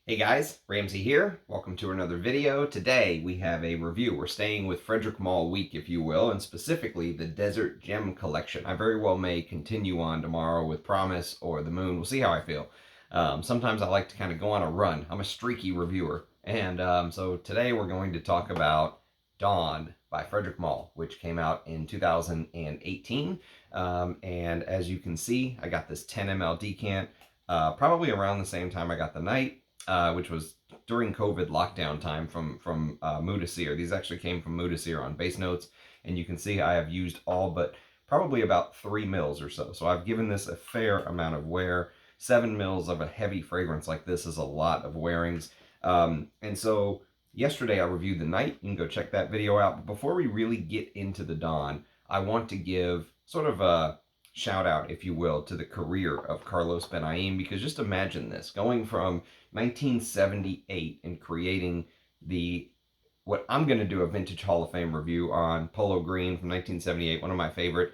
Hey guys, Ramsey here. Welcome to another video. Today we have a review. We're staying with Frédéric Malle week, if you will, and specifically the Desert Gem Collection. I very well may continue on tomorrow with Promise or The Moon. We'll see how I feel. Sometimes I like to kind of go on a run. I'm a streaky reviewer. And so today we're going to talk about Dawn by Frédéric Malle, which came out in 2018. And as you can see, I got this 10 ml decant probably around the same time I got the Night. Which was during COVID lockdown time from Mudasir. These actually came from Mudasir on base notes, and you can see I have used all but probably about 3 mils or so. So I've given this a fair amount of wear. 7 mils of a heavy fragrance like this is a lot of wearings. And so yesterday I reviewed the Night. You can go check that video out. But before we really get into the Dawn, I want to give sort of a shout out, if you will, to the career of Carlos Benaïm, because just imagine this, going from 1978 and creating what I'm going to do a Vintage Hall of Fame review on Polo Green from 1978, one of my favorite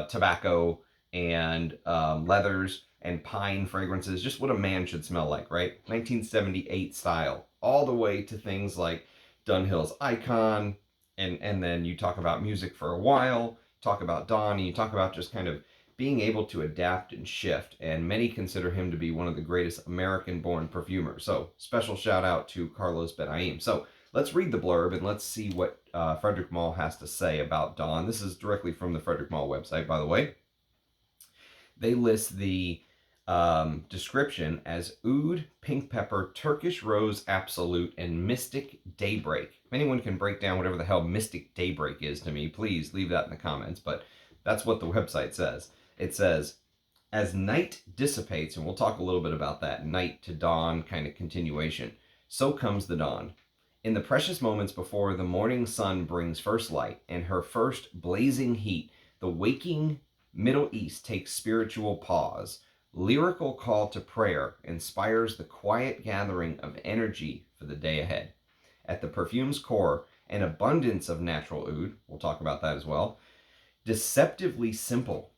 tobacco and leathers and pine fragrances, just what a man should smell like, right? 1978 style, all the way to things like Dunhill's Icon, and then you talk about music for a while, talk about Dawn, and you talk about just kind of being able to adapt and shift, and many consider him to be one of the greatest American-born perfumers. So special shout out to Carlos Benaïm. So let's read the blurb and let's see what Frédéric Malle has to say about Dawn. This is directly from the Frédéric Malle website, by the way. They list the description as oud, pink pepper, Turkish rose absolute, and mystic daybreak. If anyone can break down whatever the hell mystic daybreak is to me, please leave that in the comments, but that's what the website says. It says, as night dissipates, and we'll talk a little bit about that, night to dawn kind of continuation, so comes the dawn. In the precious moments before the morning sun brings first light and her first blazing heat, the waking Middle East takes spiritual pause. Lyrical call to prayer inspires the quiet gathering of energy for the day ahead. At the perfume's core, an abundance of natural oud, we'll talk about that as well, deceptively simple.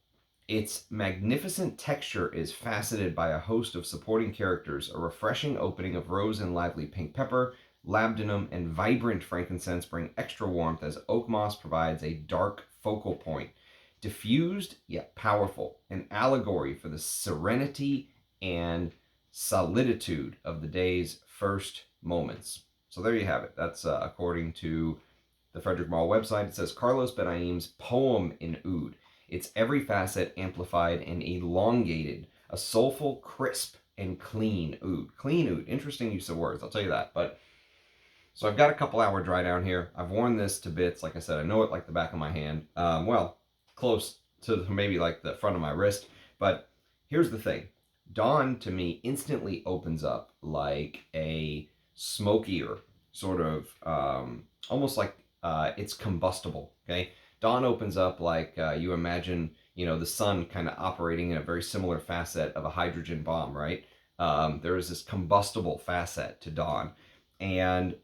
Its magnificent texture is faceted by a host of supporting characters, a refreshing opening of rose and lively pink pepper, labdanum, and vibrant frankincense bring extra warmth as oak moss provides a dark focal point. Diffused yet powerful, an allegory for the serenity and solitude of the day's first moments. So there you have it. That's according to the Frédéric Malle website. It says Carlos Benaïm's poem in oud. It's every facet amplified and elongated. A soulful, crisp, and clean oud. Clean oud. Interesting use of words, I'll tell you that. But so I've got a couple hour dry down here. I've worn this to bits. Like I said, I know it like the back of my hand. Well, close to maybe like the front of my wrist. But here's the thing. Dawn, to me, instantly opens up like a smokier sort of, almost like it's combustible, okay? Dawn opens up like you imagine, the sun kind of operating in a very similar facet of a hydrogen bomb, right? There is this combustible facet to Dawn. And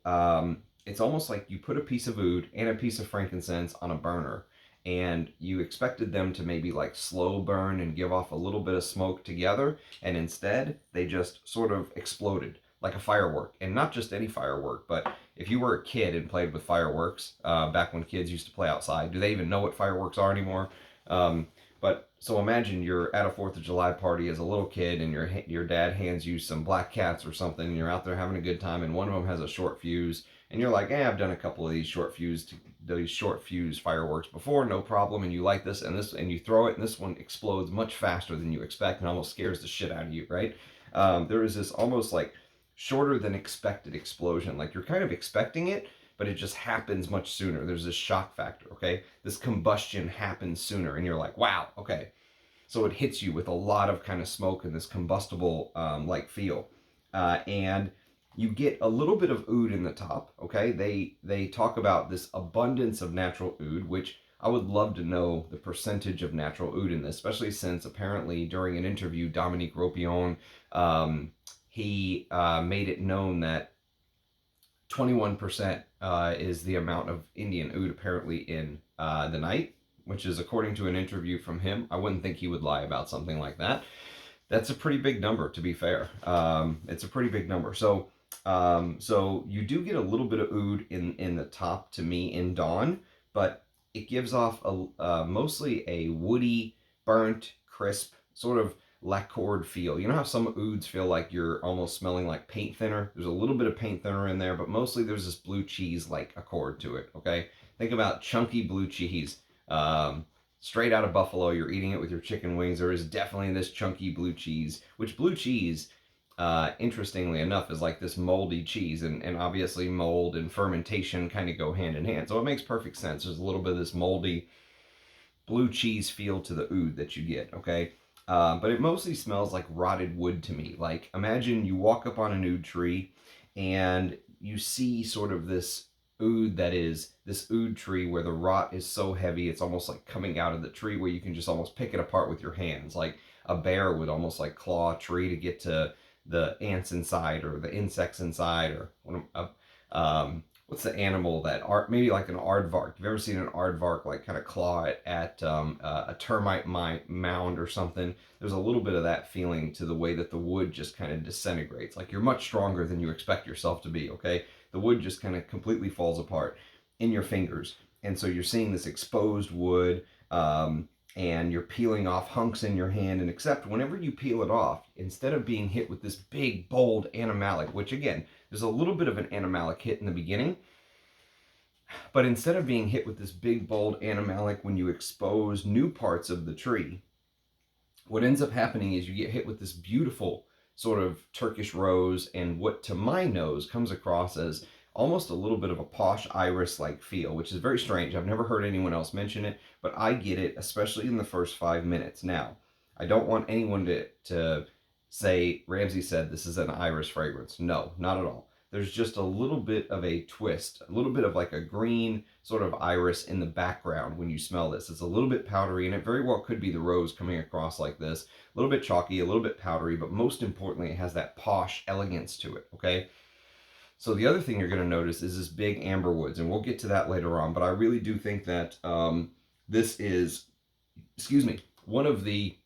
it's almost like you put a piece of oud and a piece of frankincense on a burner, and you expected them to maybe like slow burn and give off a little bit of smoke together, and instead they just sort of exploded like a firework. And not just any firework, but if you were a kid and played with fireworks, back when kids used to play outside, do they even know what fireworks are anymore? But so imagine you're at a 4th of July party as a little kid, and your dad hands you some Black Cats or something, and you're out there having a good time, and one of them has a short fuse, and you're like, I've done a couple of these short fuse fireworks before, no problem, and you like this, and you throw it, and this one explodes much faster than you expect, and almost scares the shit out of you, right? There is this almost like shorter than expected explosion, like you're kind of expecting it, but it just happens much sooner. There's this shock factor, okay? This combustion happens sooner, and you're like, wow, okay. So it hits you with a lot of kind of smoke and this combustible like feel. And you get a little bit of oud in the top, okay? They talk about this abundance of natural oud, which I would love to know the percentage of natural oud in this, especially since apparently during an interview, Dominique Ropion, he made it known that 21% is the amount of Indian oud apparently in the Night, which is according to an interview from him. I wouldn't think he would lie about something like that. That's a pretty big number, to be fair. It's a pretty big number. So you do get a little bit of oud in the top to me in Dawn, but it gives off mostly a woody, burnt, crisp, sort of lacquered feel. You know how some ouds feel like you're almost smelling like paint thinner? There's a little bit of paint thinner in there, but mostly there's this blue cheese like accord to it, okay? Think about chunky blue cheese. Straight out of Buffalo, you're eating it with your chicken wings. There is definitely this chunky blue cheese, which blue cheese, interestingly enough, is like this moldy cheese, and obviously mold and fermentation kind of go hand in hand. So it makes perfect sense. There's a little bit of this moldy blue cheese feel to the oud that you get, okay? But it mostly smells like rotted wood to me. Like, imagine you walk up on an oud tree and you see sort of this oud that is this oud tree where the rot is so heavy it's almost like coming out of the tree, where you can just almost pick it apart with your hands, like a bear would almost like claw a tree to get to the ants inside or the insects inside, or what's the animal that maybe like an aardvark. Have you ever seen an aardvark like kind of claw at a termite mound or something? There's a little bit of that feeling to the way that the wood just kind of disintegrates. Like, you're much stronger than you expect yourself to be, okay? The wood just kind of completely falls apart in your fingers. And so you're seeing this exposed wood, and you're peeling off hunks in your hand. And except whenever you peel it off, instead of being hit with this big, bold animalic, which again, there's a little bit of an animalic hit in the beginning, but instead of being hit with this big, bold animalic when you expose new parts of the tree, what ends up happening is you get hit with this beautiful sort of Turkish rose, and what to my nose comes across as almost a little bit of a posh iris-like feel, which is very strange. I've never heard anyone else mention it, but I get it, especially in the first 5 minutes. Now, I don't want anyone to say, Ramsey said this is an iris fragrance. No, not at all. There's just a little bit of a twist, a little bit of like a green sort of iris in the background when you smell this. It's a little bit powdery, and it very well could be the rose coming across like this. A little bit chalky, a little bit powdery, but most importantly, it has that posh elegance to it, okay? So the other thing you're going to notice is this big amber woods, and we'll get to that later on, but I really do think that this is, one of the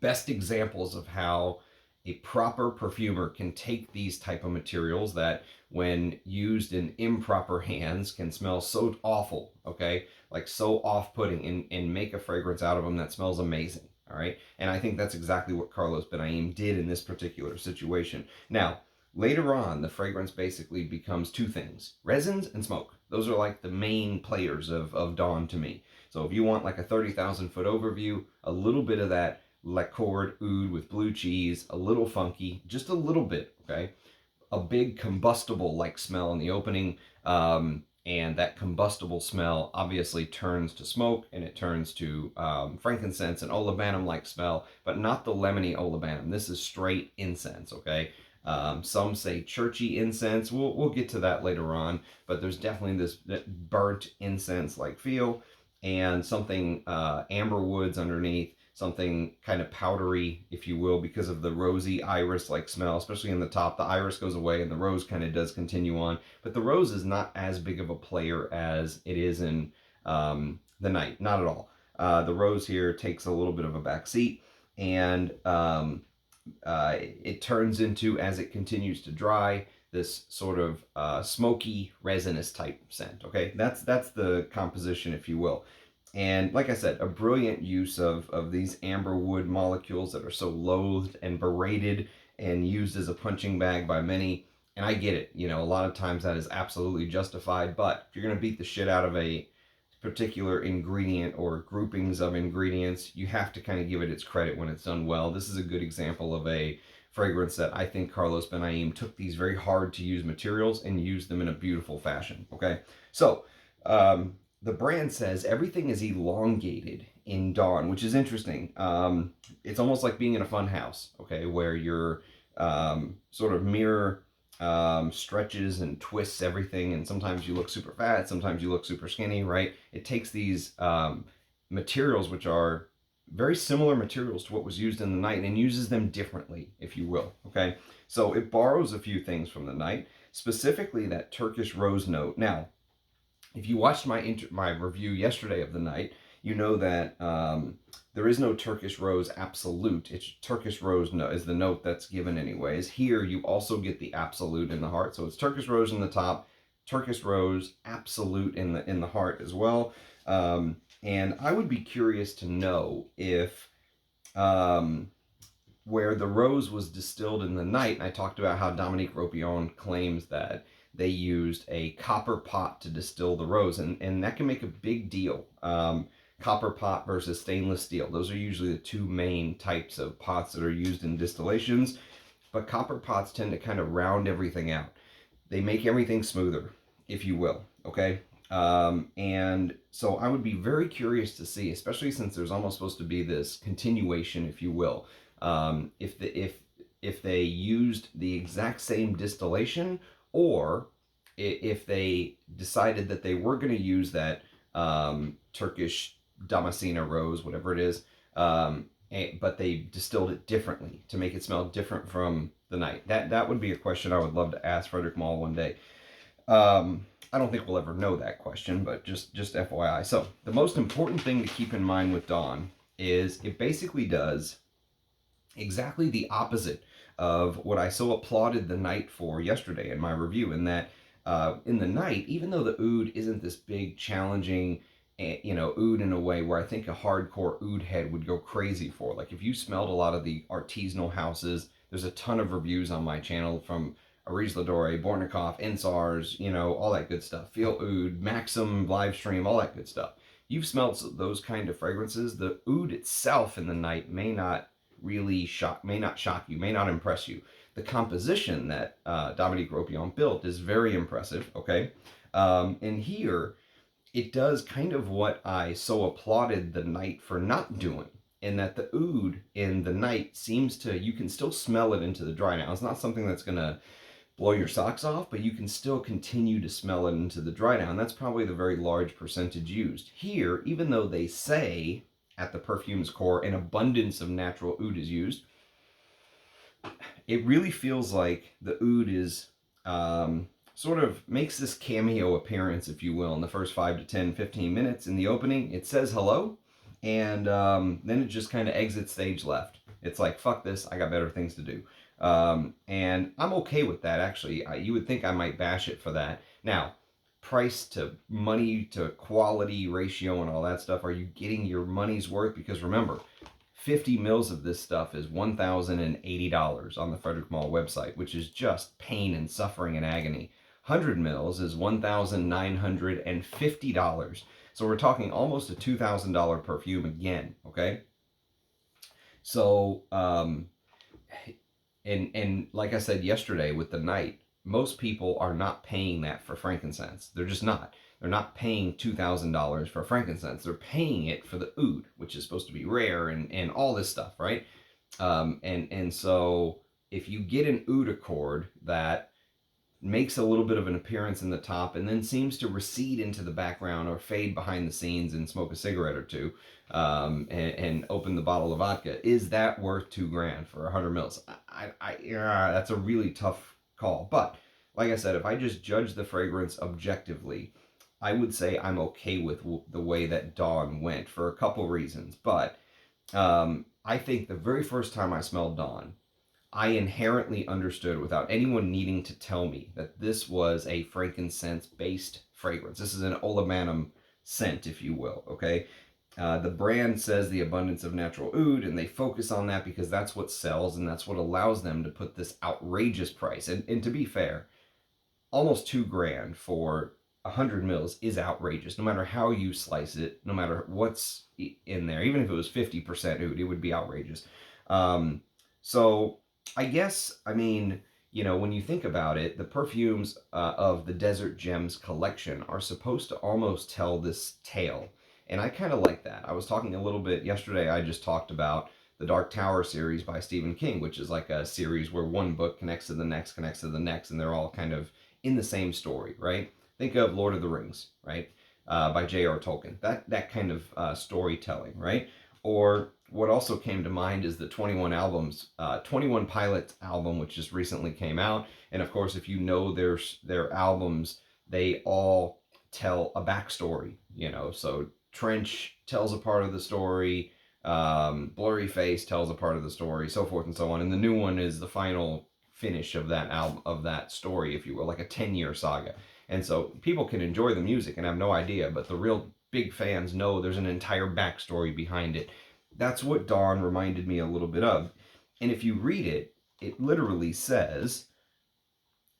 best examples of how a proper perfumer can take these type of materials that, when used in improper hands, can smell so awful, okay? Like so off-putting, and make a fragrance out of them that smells amazing, all right? And I think that's exactly what Carlos Benaïm did in this particular situation. Now, later on, the fragrance basically becomes two things: resins and smoke. Those are like the main players of Dawn to me. So if you want like a 30,000 foot overview, a little bit of that lacquered oud with blue cheese, a little funky, just a little bit, okay? A big combustible like smell in the opening, and that combustible smell obviously turns to smoke, and it turns to frankincense and olibanum like smell, but not the lemony olibanum. This is straight incense, okay? Some say churchy incense. We'll get to that later on, but there's definitely this burnt incense like feel, and something amber woods underneath, something kind of powdery, if you will, because of the rosy iris like smell, especially in the top. The iris goes away and the rose kind of does continue on, but the rose is not as big of a player as it is in the night, not at all. The rose here takes a little bit of a back seat, and it turns into, as it continues to dry, this sort of smoky, resinous type scent. Okay, that's the composition, if you will. And like I said, a brilliant use of these amber wood molecules that are so loathed and berated and used as a punching bag by many. And I get it, a lot of times that is absolutely justified, but if you're going to beat the shit out of a particular ingredient or groupings of ingredients, you have to kind of give it its credit when it's done well. This is a good example of a fragrance that I think Carlos Benaïm took these very hard to use materials and used them in a beautiful fashion, okay? So, the brand says everything is elongated in Dawn, which is interesting. It's almost like being in a fun house, okay, where your sort of mirror stretches and twists everything, and sometimes you look super fat, sometimes you look super skinny, right? It takes these materials, which are very similar materials to what was used in the night, and uses them differently, if you will, okay? So it borrows a few things from the night, specifically that Turkish rose note. Now, if you watched my review yesterday of the night, you know that there is no Turkish rose absolute. It's Turkish rose is the note that's given anyways. Here you also get the absolute in the heart. So it's Turkish rose in the top, Turkish rose absolute in the heart as well. And I would be curious to know if where the rose was distilled in the night, and I talked about how Dominique Ropillon claims that they used a copper pot to distill the rose, and that can make a big deal. Copper pot versus stainless steel. Those are usually the two main types of pots that are used in distillations, but copper pots tend to kind of round everything out. They make everything smoother, if you will, okay? And so I would be very curious to see, especially since there's almost supposed to be this continuation, if you will, if they used the exact same distillation, or if they decided that they were going to use that Turkish Damascena rose, whatever it is, but they distilled it differently to make it smell different from the night. That would be a question I would love to ask Frédéric Malle one day. I don't think we'll ever know that question, but just FYI. So the most important thing to keep in mind with Dawn is it basically does exactly the opposite of what I so applauded the night for yesterday in my review, in that in the night, even though the oud isn't this big, challenging, oud in a way where I think a hardcore oud head would go crazy for. Like if you smelled a lot of the artisanal houses, there's a ton of reviews on my channel from Aries Ladore, Bornikov, Insars, all that good stuff. Feel Oud, Maxim, Livestream, all that good stuff. You've smelled those kind of fragrances. The oud itself in the night may not shock you, may not impress you. The composition that Dominique Ropillon built is very impressive, okay? And here, it does kind of what I so applauded the night for not doing, in that the oud in the night seems to, you can still smell it into the dry. Now, it's not something that's going to blow your socks off, but you can still continue to smell it into the dry down. That's probably the very large percentage used. Here, even though they say at the perfume's core an abundance of natural oud is used, it really feels like the oud is sort of makes this cameo appearance, if you will, in the first 5 to 10, 15 minutes. In the opening, it says hello, and then it just kind of exits stage left. It's like, fuck this, I got better things to do. And I'm okay with that, actually. You would think I might bash it for that. Now, price to money to quality ratio and all that stuff, are you getting your money's worth? Because remember, 50 mils of this stuff is $1,080 on the Frédéric Malle website, which is just pain and suffering and agony. 100 mils is $1,950. So we're talking almost a $2,000 perfume again, okay? So, and like I said yesterday with the night, most people are not paying that for frankincense. They're just not. They're not paying $2,000 for frankincense. They're paying it for the oud, which is supposed to be rare and all this stuff, right? And so if you get an oud accord that makes a little bit of an appearance in the top and then seems to recede into the background or fade behind the scenes and smoke a cigarette or two, and open the bottle of vodka, is that worth $2,000 for 100 mils? That's a really tough call. But like I said, if I just judge the fragrance objectively, I would say I'm okay with the way that Dawn went for a couple reasons. But I think the very first time I smelled Dawn, I inherently understood, without anyone needing to tell me, that this was a frankincense-based fragrance. This is an olibanum scent, if you will, okay? The brand says the abundance of natural oud, and they focus on that because that's what sells, and that's what allows them to put this outrageous price. And to be fair, almost $2,000 for 100 mils is outrageous, no matter how you slice it, no matter what's in there. Even if it was 50% oud, it would be outrageous. So I guess, I mean, when you think about it, the perfumes of the Desert Gems collection are supposed to almost tell this tale. And I kind of like that. I was talking a little bit yesterday, I just talked about the Dark Tower series by Stephen King, which is like a series where one book connects to the next, and they're all kind of in the same story, right? Think of Lord of the Rings, right? By J.R. Tolkien. That kind of storytelling, right? Or what also came to mind is the 21 Pilots album, which just recently came out. And of course, if you know their albums, they all tell a backstory, so Trench tells a part of the story. Blurry Face tells a part of the story, so forth and so on. And the new one is the final finish of that album, of that story, if you will, like a 10-year saga. And so people can enjoy the music and have no idea, but the real big fans know there's an entire backstory behind it. That's what Dawn reminded me a little bit of. And if you read it, it literally says,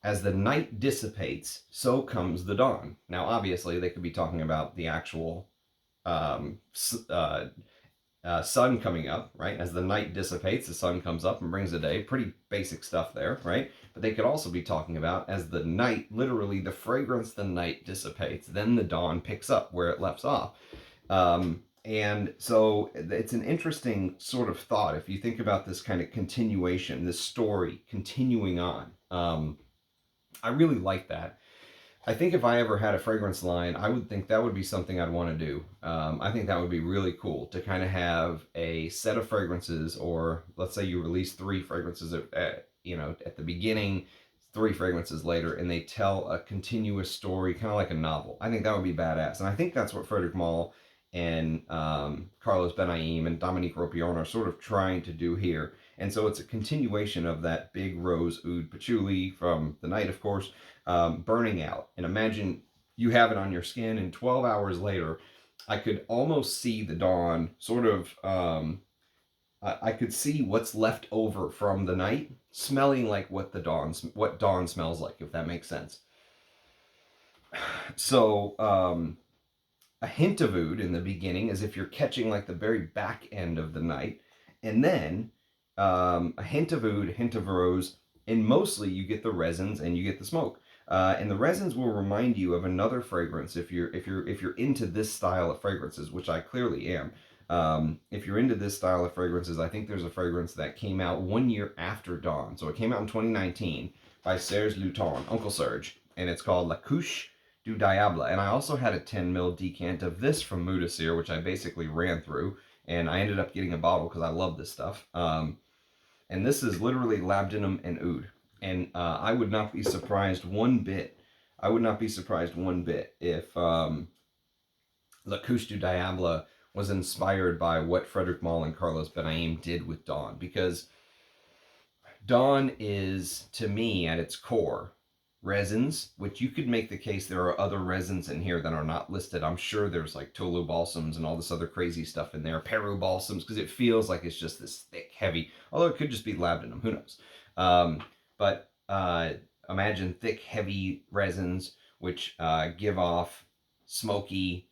as the night dissipates, so comes the dawn. Now, obviously, they could be talking about the actual sun coming up, right? As the night dissipates, the sun comes up and brings the day. Pretty basic stuff there, right? But they could also be talking about as the night, literally the fragrance the night dissipates, then the dawn picks up where it left off. And so it's an interesting sort of thought if you think about this kind of continuation, this story continuing on. I really like that. I think if I ever had a fragrance line, I would think that would be something I'd want to do. I think that would be really cool to kind of have a set of fragrances, or let's say you release 3 fragrances at the beginning, 3 fragrances later, and they tell a continuous story, kind of like a novel. I think that would be badass. And I think that's what Frédéric Malle and Carlos Benaïm and Dominique Ropion are sort of trying to do here. And so it's a continuation of that big rose oud patchouli from the night, of course, burning out. And imagine you have it on your skin, and 12 hours later, I could almost see the dawn sort of, I could see what's left over from the night smelling like what dawn smells like, if that makes sense. So, a hint of oud in the beginning, as if you're catching like the very back end of the night, and then a hint of oud, a hint of rose, and mostly you get the resins and you get the smoke. And the resins will remind you of another fragrance if you're into this style of fragrances, which I clearly am. If you're into this style of fragrances, I think there's a fragrance that came out 1 year after Dawn. So it came out in 2019 by Serge Lutens, Uncle Serge, and it's called La Couche du Diable. And I also had a 10 ml decant of this from Mudasir, which I basically ran through, and I ended up getting a bottle because I love this stuff. And this is literally labdanum and oud. And I would not be surprised one bit. I would not be surprised one bit if La Couche du Diable was inspired by what Frédéric Malle and Carlos Benaïm did with Dawn. Because Dawn is, to me, at its core, resins, which you could make the case there are other resins in here that are not listed. I'm sure there's like Tolu balsams and all this other crazy stuff in there, Peru balsams, because it feels like it's just this thick, heavy, although it could just be labdanum, who knows. But imagine thick, heavy resins, which give off smoky,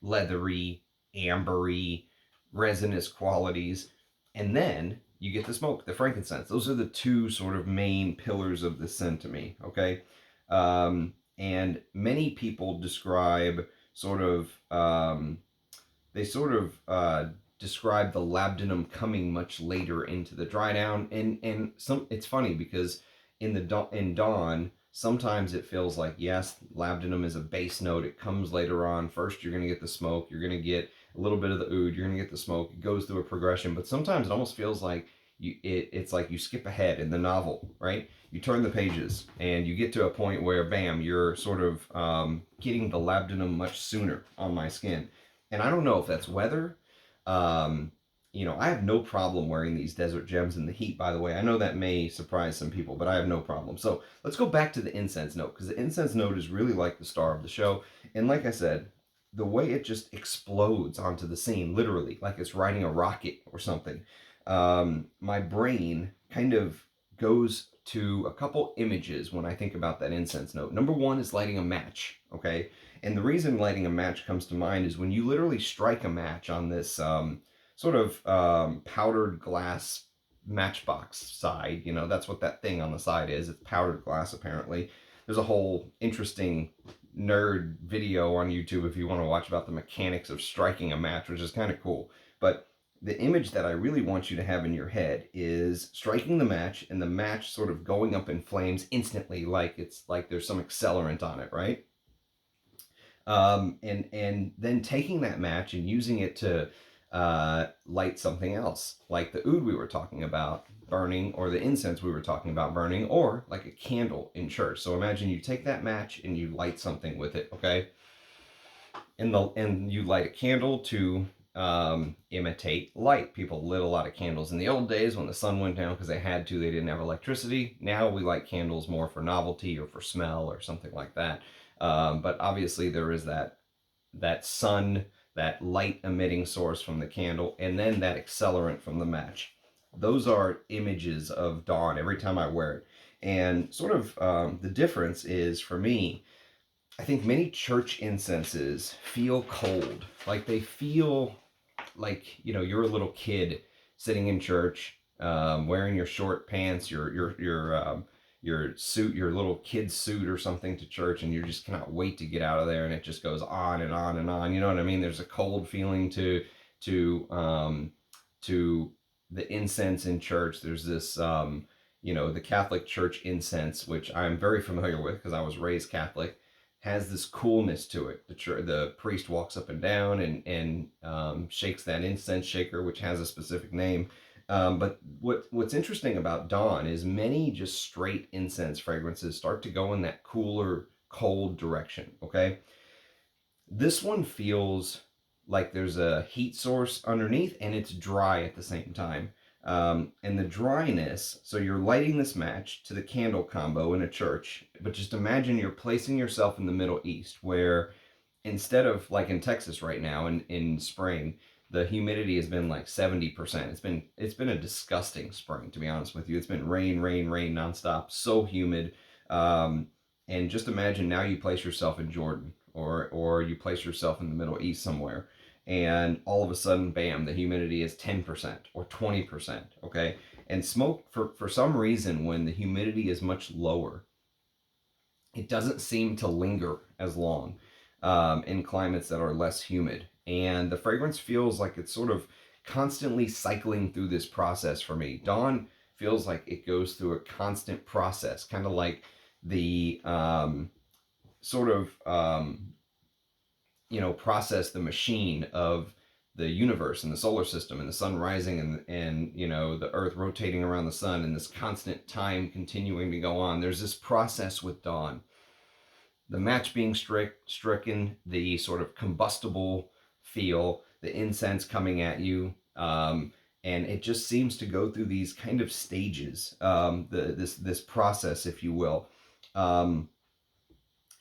leathery, ambery, resinous qualities, and then you get the smoke, the frankincense. Those are the 2 sort of main pillars of the scent to me, okay? And many people describe sort of, describe the labdanum coming much later into the dry down, and it's funny because in Dawn, sometimes it feels like, yes, labdanum is a base note. It comes later on. First, you're going to get the smoke. You're going to get a little bit of the oud. You're going to get the smoke. It goes through a progression. But sometimes it almost feels like it's like you skip ahead in the novel, right? You turn the pages and you get to a point where, bam, you're sort of getting the labdanum much sooner on my skin. And I don't know if that's weather. I have no problem wearing these Desert Gems in the heat, by the way. I know that may surprise some people, but I have no problem. So let's go back to the incense note, because the incense note is really like the star of the show. And like I said, the way it just explodes onto the scene, literally, like it's riding a rocket or something. My brain kind of goes to a couple images when I think about that incense note. Number one is lighting a match, okay? And the reason lighting a match comes to mind is when you literally strike a match on this powdered glass matchbox side. That's what that thing on the side is. It's powdered glass, apparently. There's a whole interesting nerd video on YouTube if you want to watch about the mechanics of striking a match, which is kind of cool. But the image that I really want you to have in your head is striking the match and the match sort of going up in flames instantly, like it's like there's some accelerant on it, right? And then taking that match and using it to light something else, like the oud we were talking about burning, or the incense we were talking about burning, or like a candle in church. So imagine you take that match and you light something with it, okay? and you light a candle to imitate light. People lit a lot of candles in the old days when the sun went down because they had to. They didn't have electricity. Now we light candles more for novelty or for smell or something like that. But obviously there is that sun, that light emitting source from the candle, and then that accelerant from the match. Those are images of dawn every time I wear it. And sort of the difference is, for me, I think many church incenses feel cold. Like they feel like, you're a little kid sitting in church, wearing your short pants, your suit, your little kid suit or something to church, and you just cannot wait to get out of there, and it just goes on and on and on. You know what I mean? There's a cold feeling to the incense in church. There's this the Catholic Church incense, which I'm very familiar with because I was raised Catholic, has this coolness to it. The priest walks up and down and shakes that incense shaker, which has a specific name. But what's interesting about dawn is many just straight incense fragrances start to go in that cooler, cold direction. Okay, this one feels like there's a heat source underneath, and it's dry at the same time. And the dryness, so you're lighting this match to the candle combo in a church, but just imagine you're placing yourself in the Middle East, where instead of like in Texas right now in spring, the humidity has been like 70%. It's been a disgusting spring, to be honest with you. It's been rain, rain, rain nonstop, so humid. And just imagine now you place yourself in Jordan, or you place yourself in the Middle East somewhere, and all of a sudden, bam, the humidity is 10% or 20%. Okay, and smoke, for some reason, when the humidity is much lower, it doesn't seem to linger as long in climates that are less humid. And the fragrance feels like it's sort of constantly cycling through this process for me. Dawn feels like it goes through a constant process, kind of like the sort of process, the machine of the universe and the solar system and the sun rising and the earth rotating around the sun, and this constant time continuing to go on. There's this process with dawn. The match being stricken, the sort of combustible feel, the incense coming at you, and it just seems to go through these kind of stages, this process, if you will. And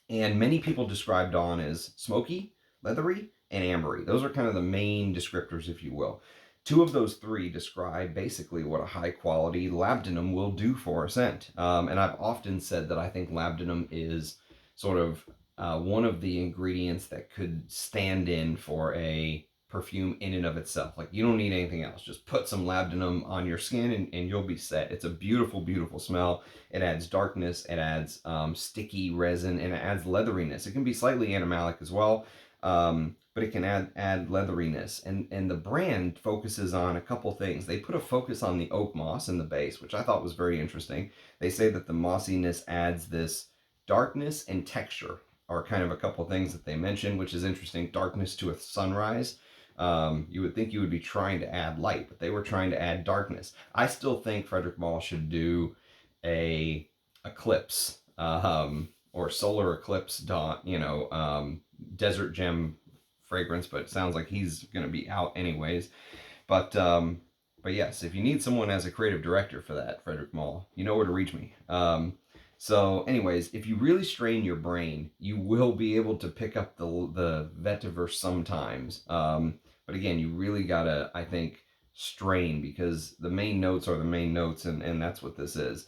many people describe dawn as smoky, leathery, and ambery. Those are kind of the main descriptors, if you will. Two of those three describe basically what a high quality labdanum will do for a scent. And I've often said that I think labdanum is sort of one of the ingredients that could stand in for a perfume in and of itself. Like, you don't need anything else. Just put some labdanum on your skin and you'll be set. It's a beautiful, beautiful smell. It adds darkness, it adds sticky resin, and it adds leatheriness. It can be slightly animalic as well, but it can add leatheriness. And the brand focuses on a couple things. They put a focus on the oak moss in the base, which I thought was very interesting. They say that the mossiness adds this darkness and texture, are kind of a couple things that they mention, which is interesting. Darkness to a sunrise. You would think you would be trying to add light, but they were trying to add darkness. I still think Frédéric Malle should do a eclipse, or solar eclipse desert gem fragrance, but it sounds like he's going to be out anyways. But yes, if you need someone as a creative director for that, Frédéric Malle, you know where to reach me. So anyways, if you really strain your brain, you will be able to pick up the vetiver sometimes. But again, you really gotta, I think, strain, because the main notes are the main notes, and that's what this is.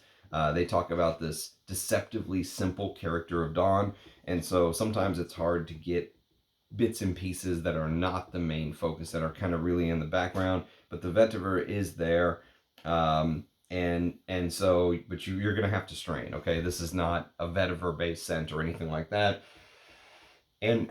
They talk about this deceptively simple character of dawn, and so sometimes it's hard to get bits and pieces that are not the main focus, that are kind of really in the background, but the vetiver is there. And so, but you're going to have to strain, okay? This is not a vetiver based scent or anything like that. And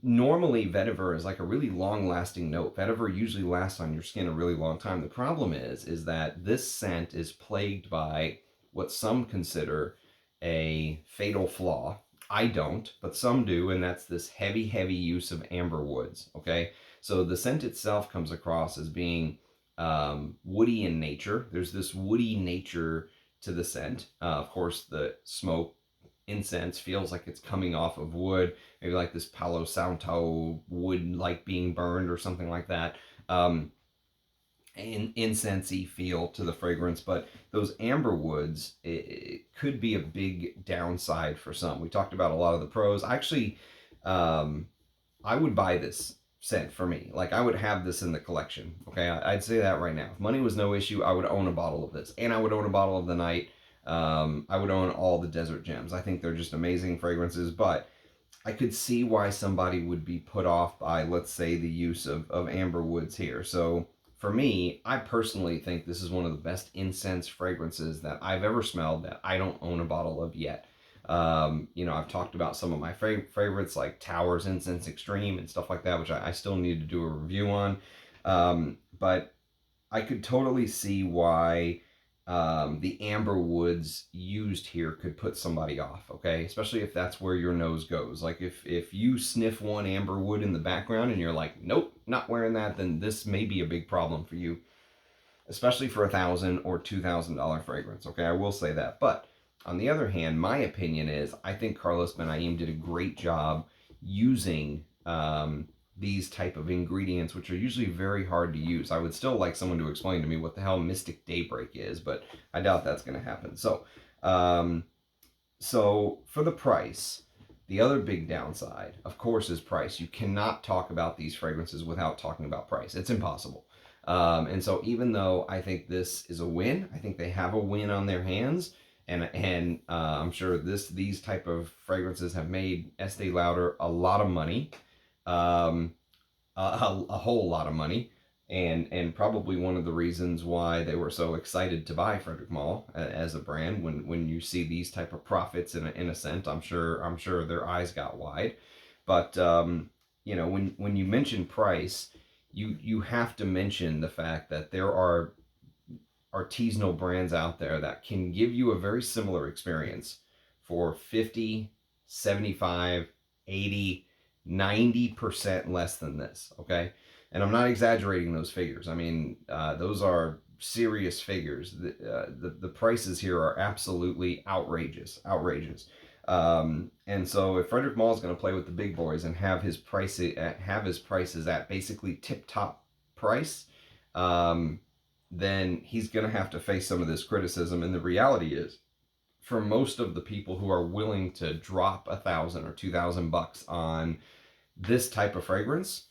normally vetiver is like a really long lasting note. Vetiver usually lasts on your skin a really long time. The problem is that this scent is plagued by what some consider a fatal flaw. I don't, but some do, and that's this heavy, heavy use of amber woods, okay? So the scent itself comes across as being woody in nature. There's this woody nature to the scent. Of course, the smoke incense feels like it's coming off of wood, maybe like this Palo Santo wood like being burned or something like that. An incensey feel to the fragrance, but those amber woods, it could be a big downside for some. We talked about a lot of the pros. Actually, I would buy this scent for me. Like, I would have this in the collection. Okay, I'd say that right now. If money was no issue, I would own a bottle of this, and I would own a bottle of the night. I would own all the Desert Gems. I think they're just amazing fragrances, but I could see why somebody would be put off by, let's say, the use of amber woods here. So for me, I personally think this is one of the best incense fragrances that I've ever smelled that I don't own a bottle of yet. I've talked about some of my favorites like Towers Incense Extreme and stuff like that, which I still need to do a review on. But I could totally see why the amber woods used here could put somebody off, okay? Especially if that's where your nose goes. Like if you sniff one amber wood in the background and you're like, nope, not wearing that, then this may be a big problem for you, especially for $1,000 or $2,000 fragrance, okay? I will say that. But on the other hand, my opinion is I think Carlos Benaïm did a great job using these type of ingredients, which are usually very hard to use. I would still like someone to explain to me what the hell Mystic Daybreak is, but I doubt that's going to happen. So for the price, the other big downside, of course, is price. You cannot talk about these fragrances without talking about price. It's impossible. And so even though I think this is a win, I think they have a win on their hands. And I'm sure these type of fragrances have made Estee Lauder a lot of money. A whole lot of money, and probably one of the reasons why they were so excited to buy Frédéric Malle as a brand. When you see these type of profits in a scent, I'm sure their eyes got wide. But when you mention price, you have to mention the fact that there are artisanal brands out there that can give you a very similar experience for 50, 75, 80, 90% less than this, okay? And I'm not exaggerating those figures. I mean, those are serious figures. The prices here are absolutely outrageous. And so if Frédéric Malle is going to play with the big boys and have his prices at basically tip-top price, then he's going to have to face some of this criticism. And the reality is, for most of the people who are willing to drop $1,000 or $2,000 on this type of fragrance,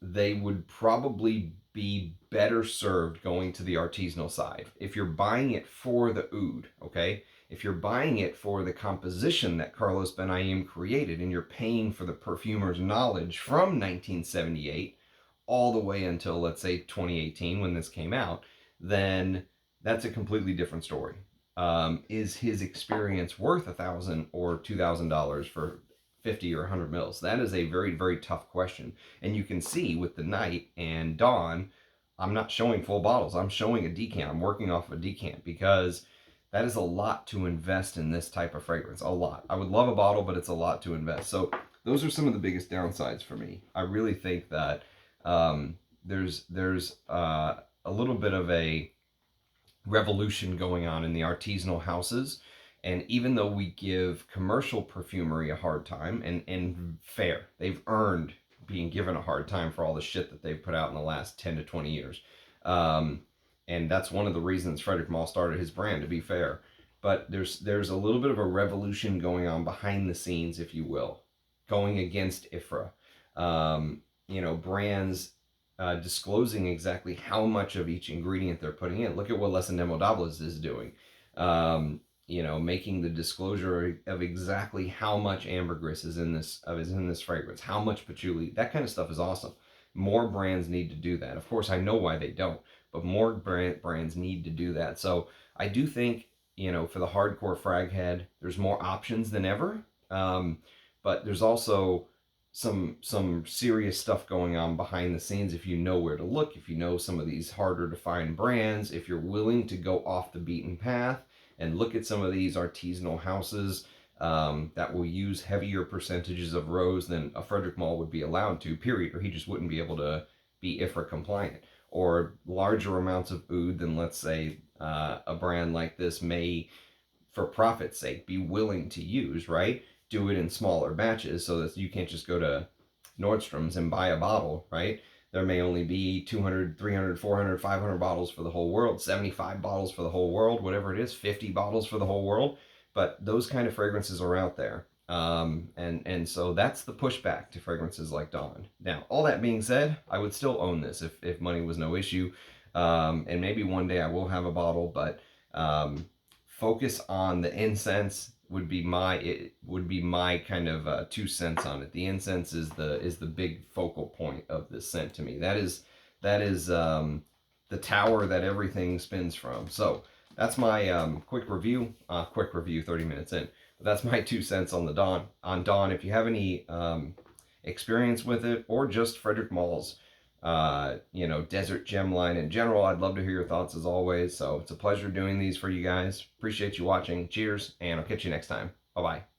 they would probably be better served going to the artisanal side. If you're buying it for the oud, okay? If you're buying it for the composition that Carlos Benaïm created, and you're paying for the perfumer's knowledge from 1978 all the way until, let's say, 2018 when this came out, then that's a completely different story. Is his experience worth $1,000 or $2,000 for 50 or 100 mils? That is a very, very tough question. And you can see with the Night and Dawn, I'm not showing full bottles. I'm showing a decant. I'm working off of a decant because that is a lot to invest in this type of fragrance. A lot. I would love a bottle, but it's a lot to invest. So those are some of the biggest downsides for me. I really think that there's a little bit of a revolution going on in the artisanal houses. And even though we give commercial perfumery a hard time, and fair, they've earned being given a hard time for all the shit that they've put out in the last 10 to 20 years. And that's one of the reasons Frédéric Malle started his brand, to be fair. But there's a little bit of a revolution going on behind the scenes, if you will, going against IFRA. Brands disclosing exactly how much of each ingredient they're putting in. Look at what Les Indemodables is doing. Making the disclosure of exactly how much ambergris is in this fragrance, how much patchouli. That kind of stuff is awesome. More brands need to do that. Of course, I know why they don't, but more brands need to do that. So I do think, for the hardcore frag head, there's more options than ever. But there's also some serious stuff going on behind the scenes if you know where to look, if you know some of these harder to find brands, if you're willing to go off the beaten path and look at some of these artisanal houses that will use heavier percentages of rose than a Frédéric Malle would be allowed to, period, or he just wouldn't be able to be IFRA compliant, or larger amounts of oud than, let's say, a brand like this may for profit's sake, be willing to use, right? Do it in smaller batches so that you can't just go to Nordstrom's and buy a bottle, right? There may only be 200, 300, 400, 500 bottles for the whole world, 75 bottles for the whole world, whatever it is, 50 bottles for the whole world. But those kind of fragrances are out there. And so that's the pushback to fragrances like Dawn. Now, all that being said, I would still own this if money was no issue. And maybe one day I will have a bottle, but focus on the incense would be my kind of 2 cents on it. The incense is the big focal point of this scent to me. That is the tower that everything spins from. So that's my quick review. 30 minutes in. But that's my 2 cents on the Dawn. On Dawn, if you have any experience with it, or just Frédéric Malle's Desert Gem line in general, I'd love to hear your thoughts as always. So it's a pleasure doing these for you guys. Appreciate you watching. Cheers, and I'll catch you next time. Bye-bye.